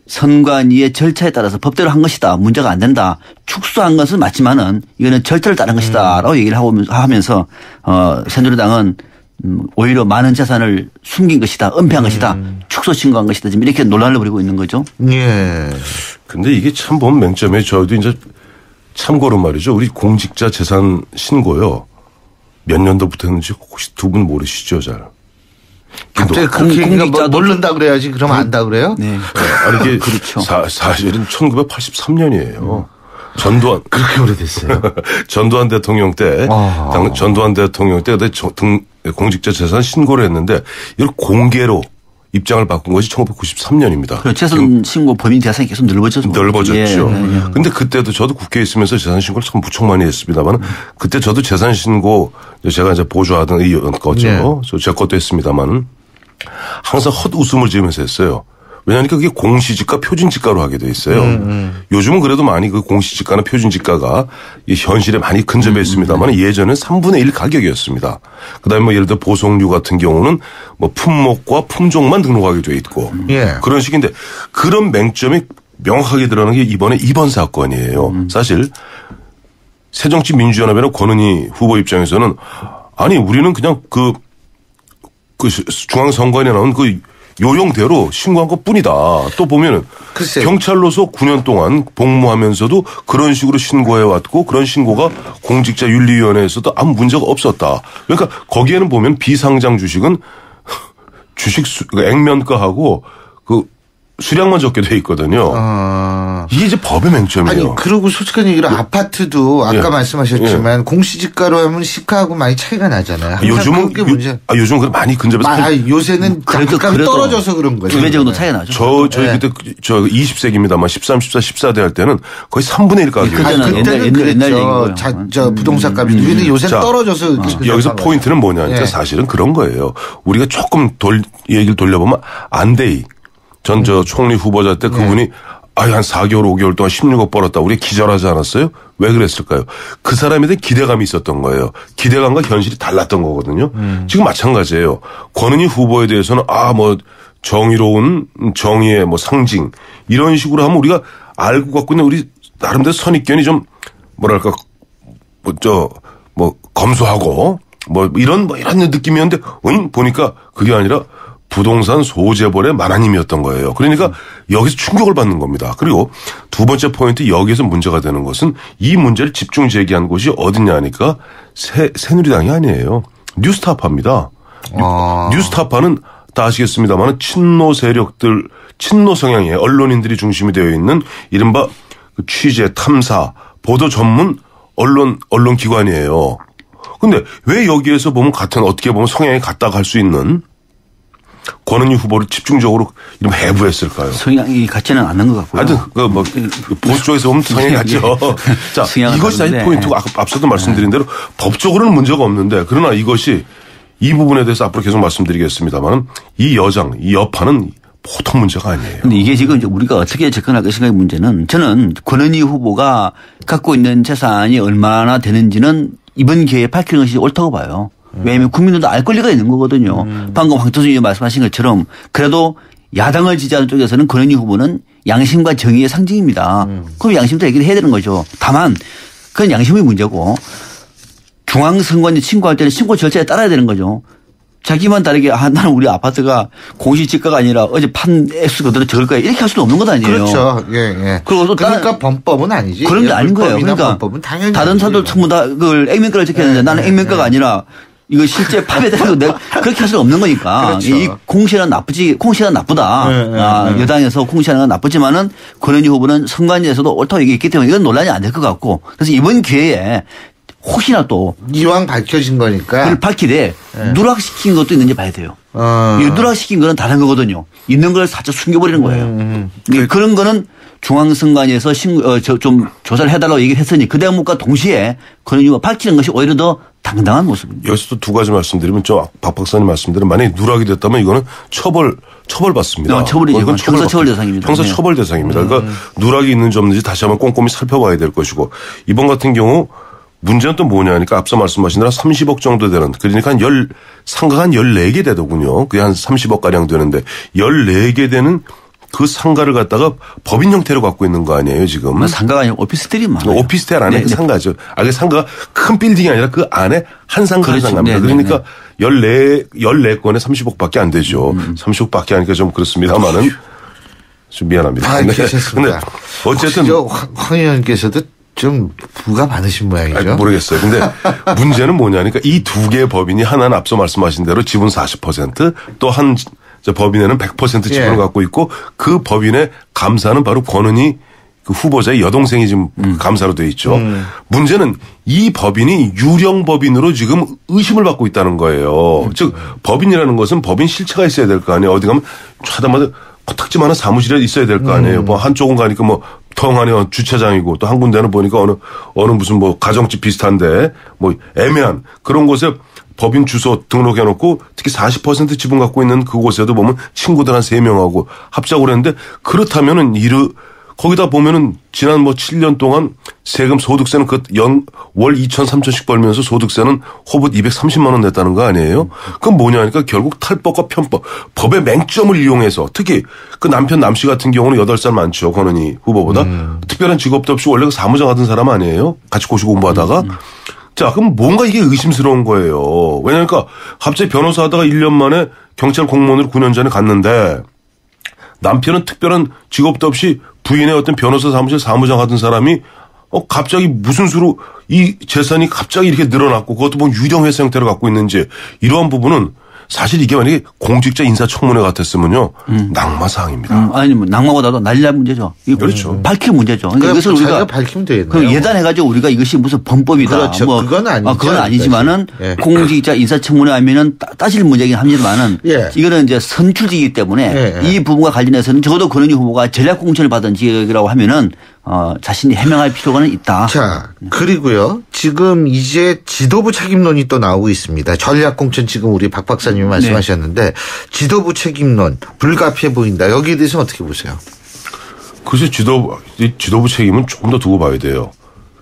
선관위의 절차에 따라서 법대로 한 것이다. 문제가 안 된다. 축소한 것은 맞지만은 이거는 절차를 따른 것이다라고 얘기를 하면서 새누리당은 오히려 많은 재산을 숨긴 것이다. 은폐한 것이다. 축소 신고한 것이다. 지금 이렇게 논란을 벌이고 있는 거죠. 예. 근데 이게 참 보면 맹점에 저희도 이제 참고로 말이죠. 우리 공직자 재산 신고요. 몇 년도부터 했는지 혹시 두 분 모르시죠, 잘? 갑자기 그렇게 얘기가 모른다 그래야지. 그럼 안다 그래요? 네. 아니 이게 그렇죠. 사실은 1983년이에요. 전두환. 그렇게 오래됐어요. 전두환 대통령 때, 전두환 대통령 때 공직자 재산 신고를 했는데 이걸 공개로 입장을 바꾼 것이 1993년입니다. 그렇죠. 재산 신고 범위 대상이 계속 넓어졌죠. 넓어졌죠. 그런데 그때도 저도 국회에 있으면서 재산 신고를 참 무척 많이 했습니다만 그때 저도 재산 신고 제가 이제 보조하던 거죠. 제 것도 했습니다만 항상 헛웃음을 지으면서 했어요. 왜냐하면 그게 공시지가 표준지가로 하게 돼 있어요. 요즘은 그래도 많이 그 공시지가나 표준지가가 현실에 많이 근접해 있습니다만 예전엔 3분의 1 가격이었습니다. 그다음에 뭐 예를 들어 보석류 같은 경우는 뭐 품목과 품종만 등록하게 돼 있고 그런 식인데 그런 맹점이 명확하게 드러나는 게 이번 사건이에요. 사실 새정치민주연합이나 권은희 후보 입장에서는 아니 우리는 그냥 그 중앙선관위에 나온 그 요령대로 신고한 것뿐이다. 또 보면은 경찰로서 9년 동안 복무하면서도 그런 식으로 신고해왔고 그런 신고가 공직자윤리위원회에서도 아무 문제가 없었다. 그러니까 거기에는 보면 비상장 주식은 주식 액면가하고 그 수량만 적게 돼 있거든요. 이게 이제 법의 맹점이에요. 아니 그리고 솔직한 얘기로 아파트도 아까 말씀하셨지만 공시지가로 하면 시가하고 많이 차이가 나잖아요. 요즘은 요즘 그 많이 근접해서 요새는 약간 떨어져서 그런 거죠. 2배 정도 차이가 나죠. 저희 그때 20세기입니다만 13, 14, 14대 할 때는 거의 3분의 1 가격. 그때는 옛날 얘기고요. 부동산 값이. 근데 요새는 떨어져서 여기서 포인트는 뭐냐니까 사실은 그런 거예요. 우리가 조금 얘기를 돌려보면 안대희 전 총리 후보자 때 그분이 한 4개월, 5개월 동안 16억 벌었다. 우리 기절하지 않았어요? 왜 그랬을까요? 그 사람에 대한 기대감이 있었던 거예요. 기대감과 현실이 달랐던 거거든요. 지금 마찬가지예요. 권은희 후보에 대해서는 뭐 정의로운 정의의 뭐 상징 이런 식으로 하면 우리가 알고 갖고 있는 우리 나름대로 선입견이 좀 뭐랄까 검소하고 이런 느낌이었는데 보니까 그게 아니라 부동산 소재벌의 만화님이었던 거예요. 그러니까 여기서 충격을 받는 겁니다. 그리고 두 번째 포인트 여기에서 문제가 되는 것은 이 문제를 집중 제기한 곳이 어디냐니까 새누리당이 아니에요. 뉴스타파입니다. 뉴스타파는 다 아시겠습니다만 친노 세력들, 친노 성향의 언론인들이 중심이 되어 있는 이른바 취재, 탐사, 보도 전문 언론 기관이에요. 근데 왜 여기에서 보면 어떻게 보면 성향이 같다고 할 수 있는 권은희 후보를 집중적으로 이름 해부했을까요? 성향이 같지는 않는 것 같고요. 하여튼 보수 쪽에서 보면 성향이 같죠. 자, 이것이 사실 포인트고 앞서도 말씀드린 대로 법적으로는 문제가 없는데 그러나 이것이 이 부분에 대해서 앞으로 계속 말씀드리겠습니다만 이 여파는 보통 문제가 아니에요. 근데 이게 지금 우리가 어떻게 접근할 것인가의 문제는 저는 권은희 후보가 갖고 있는 재산이 얼마나 되는지는 이번 기회에 밝히는 것이 옳다고 봐요. 왜냐하면 국민들도 알 권리가 있는 거거든요. 방금 황교안 의원이 말씀하신 것처럼 그래도 야당을 지지하는 쪽에서는 권은희 후보는 양심과 정의의 상징입니다. 그럼 양심도 얘기를 해야 되는 거죠. 다만 그건 양심의 문제고 중앙선관위 신고할 때는 신고 절차에 따라야 되는 거죠. 자기만 다르게 나는 우리 아파트가 공시지가가 아니라 어제 판 액수 그대로 적을 거야 이렇게 할 수는 없는 것 아니에요. 그렇죠. 예. 그리고 또 그러니까 범법은 아니지. 그런 게 아닌 거예요. 그러니까 범법은 당연히 다른 사람들 전부 다 그걸 액면가를 적혔는데 나는 액면가가 아니라 이거 실제 파괴되는 거 그렇게 할 수는 없는 거니까. 그렇죠. 이 공시는 나쁘다. 여당에서 공시하는 건 나쁘지만은 권은희 후보는 선관위에서도 옳다고 얘기했기 때문에 이건 논란이 안 될 것 같고 그래서 이번 기회에 혹시나 또 이왕 밝혀진 거니까 그걸 밝히되 누락시킨 것도 있는지 봐야 돼요. 이 누락시킨 거는 다른 거거든요. 있는 걸 살짝 숨겨버리는 거예요. 그런 거는 중앙선관위에서 좀 조사를 해달라고 얘기를 했으니 그 대목과 동시에 그런 이유가 밝히는 것이 오히려 더 당당한 모습입니다. 여기서 또 두 가지 말씀드리면 박 박사님 말씀대로 만약에 누락이 됐다면 이거는 처벌받습니다. 처벌이죠. 이건 형사처벌 대상입니다. 형사처벌 대상입니다. 그러니까 누락이 있는지 없는지 다시 한번 꼼꼼히 살펴봐야 될 것이고 이번 같은 경우 문제는 또 뭐냐니까 앞서 말씀하신 대로 30억 정도 되는 그러니까 상가가 한 14개 되더군요. 그게 한 30억 가량 되는데 14개 되는 그 상가를 갖다가 법인 형태로 갖고 있는 거 아니에요 지금. 상가가 아니라 오피스텔이 많아요. 오피스텔 안에 그 상가죠. 그 상가가 큰 빌딩이 아니라 그 안에 한 상가 한 상가입니다. 그러니까 14건에 30억밖에 안 되죠. 30억밖에 하니까 좀 그렇습니다만은 좀 미안합니다. 괜찮습니다. 근데 어쨌든 황 의원께서도 좀 부가 많으신 모양이죠. 모르겠어요. 근데 문제는 뭐냐니까 이 두 개의 법인이 하나는 앞서 말씀하신 대로 지분 40% 또 한 법인에는 100% 지분을 갖고 있고 그 법인의 감사는 바로 권은희 그 후보자의 여동생이 지금 감사로 돼 있죠. 문제는 이 법인이 유령 법인으로 지금 의심을 받고 있다는 거예요. 즉 법인이라는 것은 법인 실체가 있어야 될 거 아니에요. 어디 가면 차다마다 코딱지만한 사무실에 있어야 될 거 아니에요. 뭐 한쪽은 가니까 뭐 텅하니 주차장이고 또 한 군데는 보니까 어느 무슨 뭐 가정집 비슷한데 뭐 애매한 그런 곳에 법인 주소 등록해놓고 특히 40% 지분 갖고 있는 그곳에도 보면 친구들 한 3명하고 합작을 했는데 그렇다면은 거기다 보면은 지난 뭐 7년 동안 세금 소득세는 월 2천 3천씩 벌면서 소득세는 호붓 230만 원 냈다는 거 아니에요? 그건 뭐냐니까 결국 탈법과 편법, 법의 맹점을 이용해서 특히 그 남편 남씨 같은 경우는 8살 많죠. 권은희 후보보다. 특별한 직업도 없이 원래 사무장 하던 사람 아니에요? 같이 고시 공부하다가. 자, 그럼 뭔가 이게 의심스러운 거예요. 왜냐니까 갑자기 변호사 하다가 1년 만에 경찰 공무원으로 9년 전에 갔는데 남편은 특별한 직업도 없이 부인의 어떤 변호사 사무실 사무장 하던 사람이 갑자기 무슨 수로 이 재산이 갑자기 이렇게 늘어났고 그것도 뭐 유령회사 형태로 갖고 있는지 이러한 부분은 사실 이게 만약에 공직자 인사청문회 같았으면요. 낙마사항입니다. 아니, 뭐 낙마보다도 난리날 문제죠. 그렇죠. 밝힐 문제죠. 그러니까 이것을 우리가 밝히면 되겠네요. 그 예단해가지고 우리가 이것이 무슨 범법이다. 그렇죠. 뭐 그건 아니죠. 그건 아니지만은 공직자 인사청문회 하면은 따질 문제긴 합니다만은 이거는 이제 선출직이기 때문에 이 부분과 관련해서는 적어도 권은희 후보가 전략공천을 받은 지역이라고 하면은 자신이 해명할 필요가 있다. 자, 그리고요. 지금 이제 지도부 책임론이 또 나오고 있습니다. 전략공천 지금 우리 박 박사님이 말씀하셨는데 지도부 책임론 불가피해 보인다. 여기에 대해서 어떻게 보세요? 글쎄 지도부 책임은 조금 더 두고 봐야 돼요.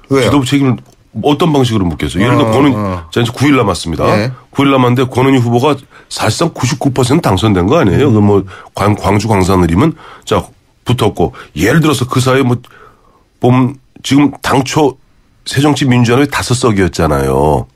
왜요? 지도부 책임을 어떤 방식으로 묻겠어요? 예를 들어 자, 이제 9일 남았습니다. 9일 남았는데 권은희 후보가 사실상 99% 당선된 거 아니에요? 뭐 광주 광산을이면 자 붙었고 예를 들어서 그 사이에 보면 지금 당초 새정치민주연합이 5석이었잖아요.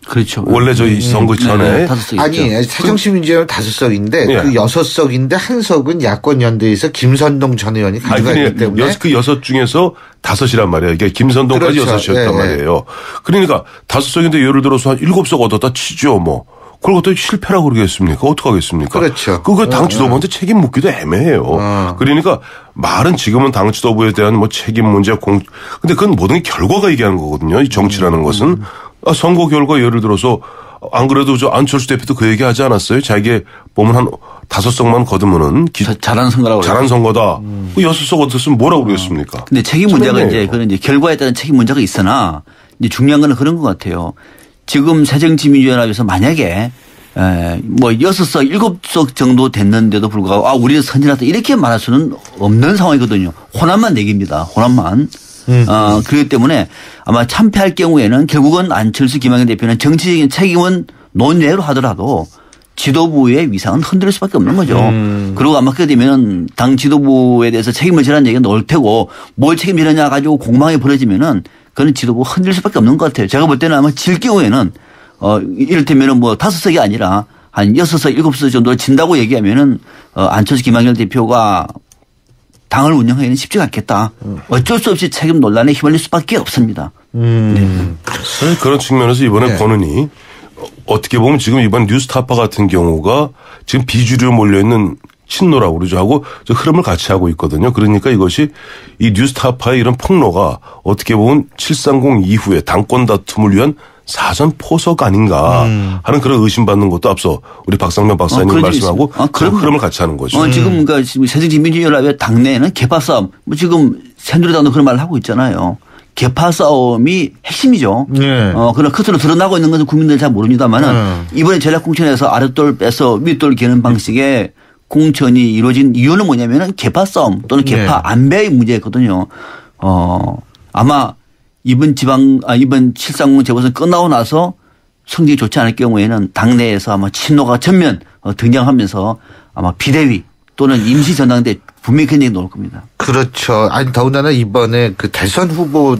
그렇죠. 원래 저희 선거 전에. 아니, 새정치민주연합 5석인데 그 6석인데 한 석은 야권연대에서 김선동 전 의원이 가져가기 때문에. 그 6 중에서 5이란 말이에요. 이게 김선동까지 그렇죠. 6이었단 말이에요. 그러니까 5석인데 예를 들어서 한 7석 얻었다 치죠 뭐. 그걸 어떻게 실패라고 그러겠습니까? 어떡하겠습니까? 그렇죠. 그거 당 지도부한테 책임 묻기도 애매해요. 그러니까 말은 지금은 당 지도부에 대한 뭐 책임 문제 근데 그건 모든 게 결과가 얘기하는 거거든요. 이 정치라는 것은. 선거 결과 예를 들어서 안 그래도 저 안철수 대표도 그 얘기 하지 않았어요? 자기가 보면 한 5석만 거두면은 잘한 선거라고 잘한 선거다. 그 6석 얻었으면 뭐라고 그러겠습니까? 근데 책임 문제가 그런 이제 결과에 따른 책임 문제가 있으나 이제 중요한 건 그런 것 같아요. 지금 새정치민주연합에서 만약에 뭐 6석, 7석 정도 됐는데도 불구하고 우리는 선진화다 이렇게 말할 수는 없는 상황이거든요. 호남만 4개입니다. 호남만. 그렇기 때문에 아마 참패할 경우에는 결국은 안철수 김학의 대표는 정치적인 책임은 논외로 하더라도 지도부의 위상은 흔들릴 수밖에 없는 거죠. 그리고 아마 그렇게 되면 당 지도부에 대해서 책임을 지라는 얘기가 나올 테고 뭘 책임지느냐 가지고 공방이 벌어지면은 그건 지도부 흔들릴 수밖에 없는 것 같아요. 제가 볼 때는 아마 질 경우에는 이를테면은 뭐 5석이 아니라 한 6석, 7석 정도를 진다고 얘기하면은 안철수 김학의 대표가 당을 운영하기는 쉽지가 않겠다. 어쩔 수 없이 책임 논란에 휘말릴 수밖에 없습니다. 그런 측면에서 이번에 권은희 어떻게 보면 지금 이번 뉴스타파 같은 경우가 지금 비주류로 몰려있는 친노라고 그러죠. 하고 흐름을 같이 하고 있거든요. 그러니까 이것이 이 뉴스타파의 이런 폭로가 어떻게 보면 730 이후에 당권 다툼을 위한 사전 포석 아닌가 하는 그런 의심받는 것도 앞서 우리 박상면 박사님 말씀하고 그런 흐름을 같이 하는 거죠. 지금 그러니까 새정치민주연합의 당내에는 개파 싸움 뭐 지금 새누리당도 그런 말을 하고 있잖아요. 개파 싸움이 핵심이죠. 그런 끝으로 드러나고 있는 것은 국민들 잘 모릅니다만은 이번에 전략공천에서 아랫돌 빼서 윗돌 기는 방식의 공천이 이루어진 이유는 뭐냐면은 개파 싸움 또는 개파 안배의 문제였거든요. 아마 이번 730 재보선 끝나고 나서 성적이 좋지 않을 경우에는 당내에서 아마 친노가 전면 등장하면서 아마 비대위 또는 임시 전당대 분명히 그런 얘기 나올 겁니다. 그렇죠. 아니 더군다나 이번에 그 대선 후보로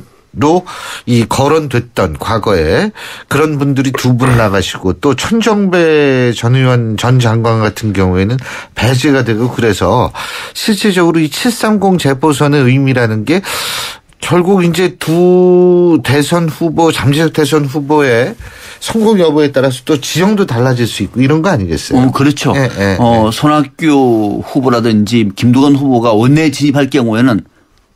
이 거론됐던 과거에 그런 분들이 2분 나가시고 또 천정배 전 의원 전 장관 같은 경우에는 배제가 되고 그래서 실질적으로 이 730 재보선의 의미라는 게 결국 이제 두 대선 후보, 잠재적 대선 후보의 성공 여부에 따라서 또 지형도 달라질 수 있고 이런 거 아니겠어요? 그렇죠. 손학규 후보라든지 김두관 후보가 원내에 진입할 경우에는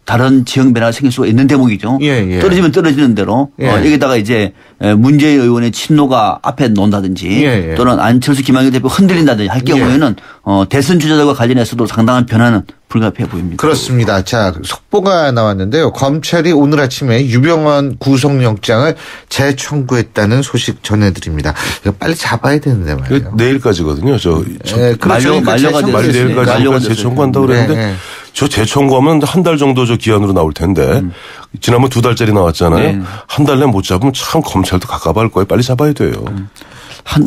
다른 지형 변화가 생길 수가 있는 대목이죠. 떨어지면 떨어지는 대로 여기다가 이제 문재인 의원의 친노가 앞에 논다든지 또는 안철수 김학의 대표 흔들린다든지 할 경우에는 대선 주자들과 관련해서도 상당한 변화는 불가피해 보입니다. 그렇습니다. 자, 속보가 나왔는데요. 검찰이 오늘 아침에 유병헌 구속영장을 재청구했다는 소식 전해드립니다. 이거 빨리 잡아야 되는데 말이에요. 내일까지거든요. 그렇죠. 내일까지가 재청구한다고 그랬는데 저 재청구하면 한 달 정도 저 기한으로 나올 텐데 지난번 2달짜리 나왔잖아요. 한 달 내 못 잡으면 참 검찰도 갑갑할 거예요. 빨리 잡아야 돼요.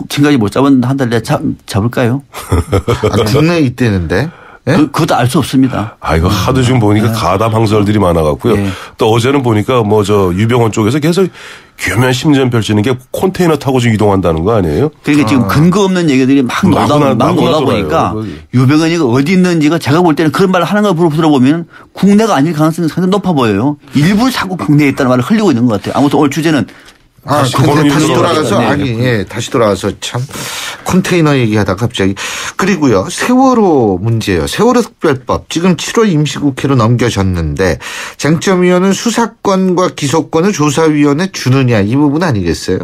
지금까지 못 잡은 한 달 내 잡을까요? 국내에 있대는데. 그것도 알 수 없습니다. 이거 하도 지금 보니까 가담 항설들이 많아갖고요. 또 어제는 보니까 유병헌 쪽에서 계속 교면 심리전 펼치는 게 컨테이너 타고 지금 이동한다는 거 아니에요? 그러니까 지금 근거 없는 얘기들이 막 나오다 보니까 유병헌이 어디 있는지가 제가 볼 때는 그런 말을 하는 걸 들어보면 국내가 아닐 가능성이 상당히 높아 보여요. 일부 자꾸 국내에 있다는 말을 흘리고 있는 것 같아요. 아무튼 오늘 주제는 다시 돌아가서 참 컨테이너 얘기하다 갑자기. 그리고요, 세월호 문제예요. 세월호 특별법 지금 7월 임시국회로 넘겨졌는데 쟁점위원은 수사권과 기소권을 조사위원회 주느냐 이 부분 아니겠어요?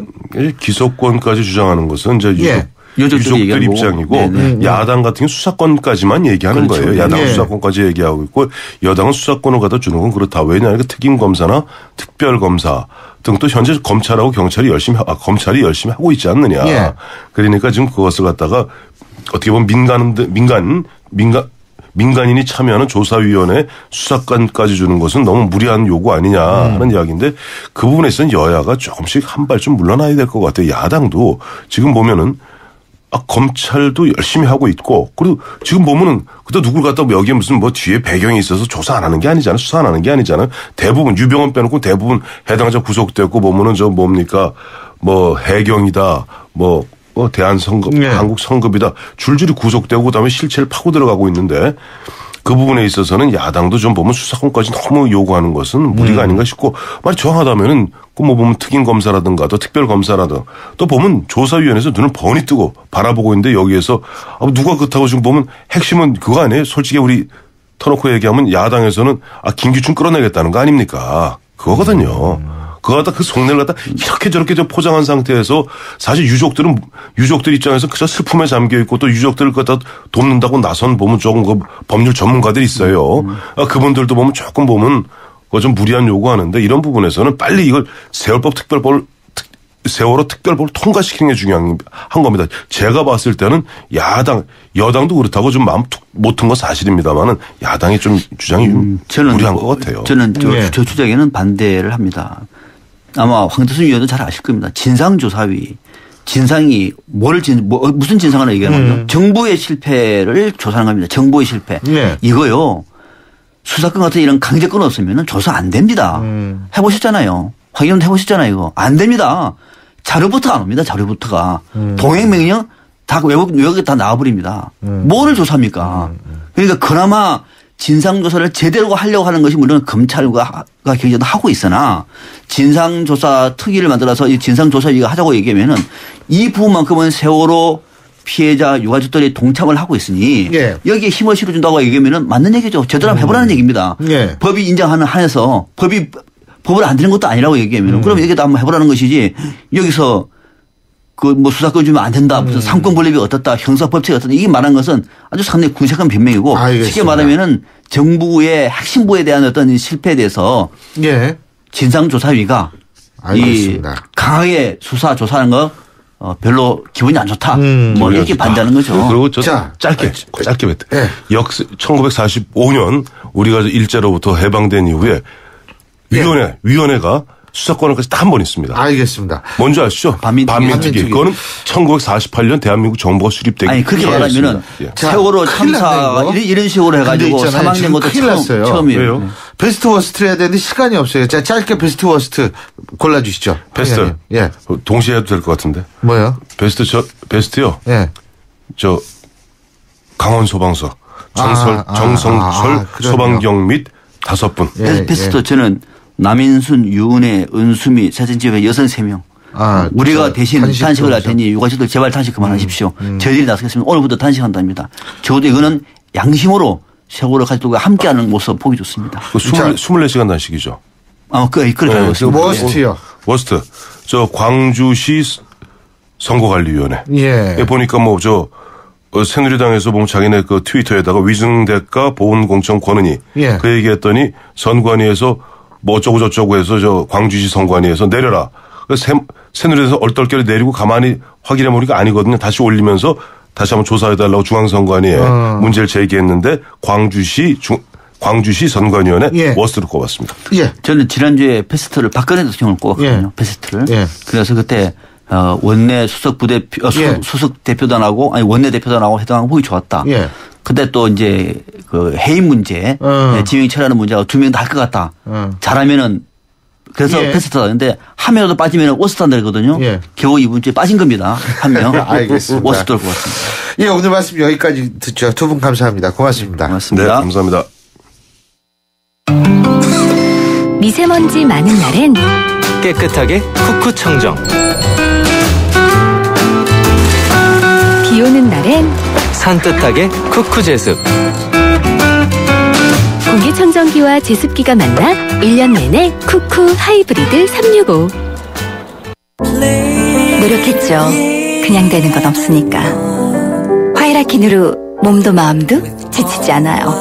기소권까지 주장하는 것은 이제 유족들 입장이고 야당 같은 경우 수사권까지만 얘기하는 거예요. 야당은 수사권까지 얘기하고 있고 여당은 수사권을 갖다 주는 건 그렇다. 왜냐하면 특임검사나 특별검사 등 또 현재 검찰하고 경찰이 검찰이 열심히 하고 있지 않느냐. 그러니까 지금 그것을 갖다가 어떻게 보면 민간인이 참여하는 조사위원회 수사권까지 주는 것은 너무 무리한 요구 아니냐 하는 이야기인데 그 부분에 있어서는 여야가 조금씩 한 발좀 물러나야 될 것 같아요. 야당도 지금 보면은 검찰도 열심히 하고 있고 그리고 지금 보면은 그때 누굴 갖다 여기에 무슨 뒤에 배경이 있어서 조사 안 하는 게 아니잖아요. 수사 안 하는 게 아니잖아요. 대부분 유병헌 빼놓고 대부분 해당자 구속됐고 보면은 해경이다 대한성급 한국성급이다 줄줄이 구속되고 그다음에 실체를 파고 들어가고 있는데 그 부분에 있어서는 야당도 좀 보면 수사권까지 너무 요구하는 것은 무리가 아닌가 싶고 말이 정확하다면은 보면 특임검사라든가 또 특별검사라든가 또 보면 조사위원회에서 눈을 번히 뜨고 바라보고 있는데 여기에서 누가 그렇다고 지금 보면 핵심은 그거 아니에요? 솔직히 우리 터놓고 얘기하면 야당에서는 김기춘 끌어내겠다는 거 아닙니까? 그거거든요. 그거 갖다 그 속내를 갖다 이렇게 저렇게 포장한 상태에서 사실 유족들 입장에서 그저 슬픔에 잠겨 있고 또 유족들을 갖다 돕는다고 나선 보면 조금 법률 전문가들이 있어요. 그분들도 보면 조금 보면 그거 좀 무리한 요구하는데 이런 부분에서는 빨리 이걸 세월법 특별법을 세월호 특별법을 통과시키는 게 중요한 겁니다. 제가 봤을 때는 여당도 그렇다고 좀 마음 못 튼 건 사실입니다만은 야당이 좀 주장이 무리한 것 같아요. 저는 저 주장에는 반대를 합니다. 아마 황대순 의원도 잘 아실 겁니다. 진상조사위. 진상이 무슨 진상을 얘기하는 거죠? 정부의 실패를 조사하는 겁니다. 정부의 실패. 이거요. 수사권 같은 이런 강제권 없으면 조사 안 됩니다. 해보셨잖아요. 황 의원도 해보셨잖아요. 이거. 안 됩니다. 자료부터 안 옵니다. 자료부터가. 동행명령 다 외국에 다 나와버립니다. 뭐를 조사합니까? 그러니까 그나마 진상조사를 제대로 하려고 하는 것이 물론 검찰과 경제도 하고 있으나 진상조사 특위를 만들어서 이 진상조사위가 하자고 얘기하면은 이 부분만큼은 세월호 피해자 유가족들이 동참을 하고 있으니 여기에 힘을 실어준다고 얘기하면은 맞는 얘기죠. 제대로 한번 해보라는 얘기입니다. 법이 인정하는 한에서 법을 안 되는 것도 아니라고 얘기하면 그러면 여기다 한번 해보라는 것이지 여기서 수사권 주면 안 된다. 무슨 상권 분립이 어떻다. 형사법칙이 어떻다. 이게 말한 것은 아주 상당히 궁색한 변명이고 쉽게 말하면은 정부의 핵심부에 대한 어떤 실패에 대해서 진상조사위가 이 강하게 조사하는 거 별로 기분이 안 좋다. 뭐 이렇게 반대하는 거죠. 그리고 짧게 1945년 우리가 일제로부터 해방된 이후에 위원회가 수사권을까지 다 한 번 있습니다. 알겠습니다. 뭔지 아시죠? 반민특위. 그거는 1948년 대한민국 정부가 수립되기. 아니 그렇게 말하면은 세월호 참사 이런 식으로 해가지고 사망된 것도 처음이에요. 베스트 워스트를 해야 되는데 시간이 없어요. 자, 짧게 베스트 워스트 골라주시죠. 베스트. 동시에 해도 될 것 같은데. 뭐요? 베스트요. 강원 소방서 정성철 소방경 및 5분. 베스트 저는 남인순, 유은혜, 은수미, 사진집에 여성 3명. 우리가 대신 단식을 할 테니 유가족들 제발 단식 그만하십시오. 저희들이 나서겠습니다. 오늘부터 단식한답니다. 적어도 이거는 양심으로 세월호 가족들과 함께하는 모습 보기 좋습니다. 24시간 단식이죠. 그렇게 알고 있습니다. 워스트요. 워스트. 광주시 선거관리위원회. 보니까 새누리당에서 보면 자기네 그 트위터에다가 위증대가 보훈공천 권은희. 그 얘기했더니 선관위에서 어쩌고저쩌고 해서 광주시 선관위에서 내려라. 새누리에서 얼떨결에 내리고 가만히 확인해보니까 아니거든요. 다시 올리면서 다시 한번 조사해달라고 중앙선관위에 문제를 제기했는데 광주시 선관위원회 워스트를 꼽았습니다. 저는 지난주에 베스트를 박근혜 대통령을 꼽았거든요. 베스트를. 그래서 그때 원내 수석 대표단하고 원내 대표단하고 해당하고 보기 좋았다. 근데 또 이제 그 해임 문제, 지명이 처리하는 문제가 2명 다 할 것 같다. 잘하면은 그래서 베스트다. 근데 한 명이라도 빠지면 워스트 한다거든요. 겨우 이번 주에 빠진 겁니다. 한 명. 알겠습니다. 워스트 될 것 같습니다. 오늘 말씀 여기까지 듣죠. 두 분 감사합니다. 고맙습니다. 고맙습니다. 네, 감사합니다. 미세먼지 많은 날엔 깨끗하게 쿠쿠 청정. 비 오는 날엔 산뜻하게 쿠쿠 제습. 공기청정기와 제습기가 만나 1년 내내 쿠쿠 하이브리드 365. 노력했죠. 그냥 되는 건 없으니까. 화이라킨으로 몸도 마음도 지치지 않아요.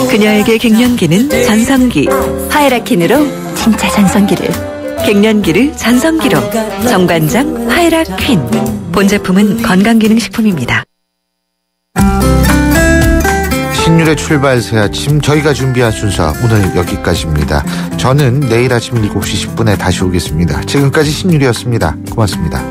그녀에게 갱년기는 전성기. 화이라킨으로 진짜 전성기를. 갱년기를 전성기로. 정관장 화이라퀸. 본 제품은 건강기능식품입니다. 신율의 출발 새 아침 저희가 준비한 순서 오늘 여기까지입니다. 저는 내일 아침 7시 10분에 다시 오겠습니다. 지금까지 신율이었습니다. 고맙습니다.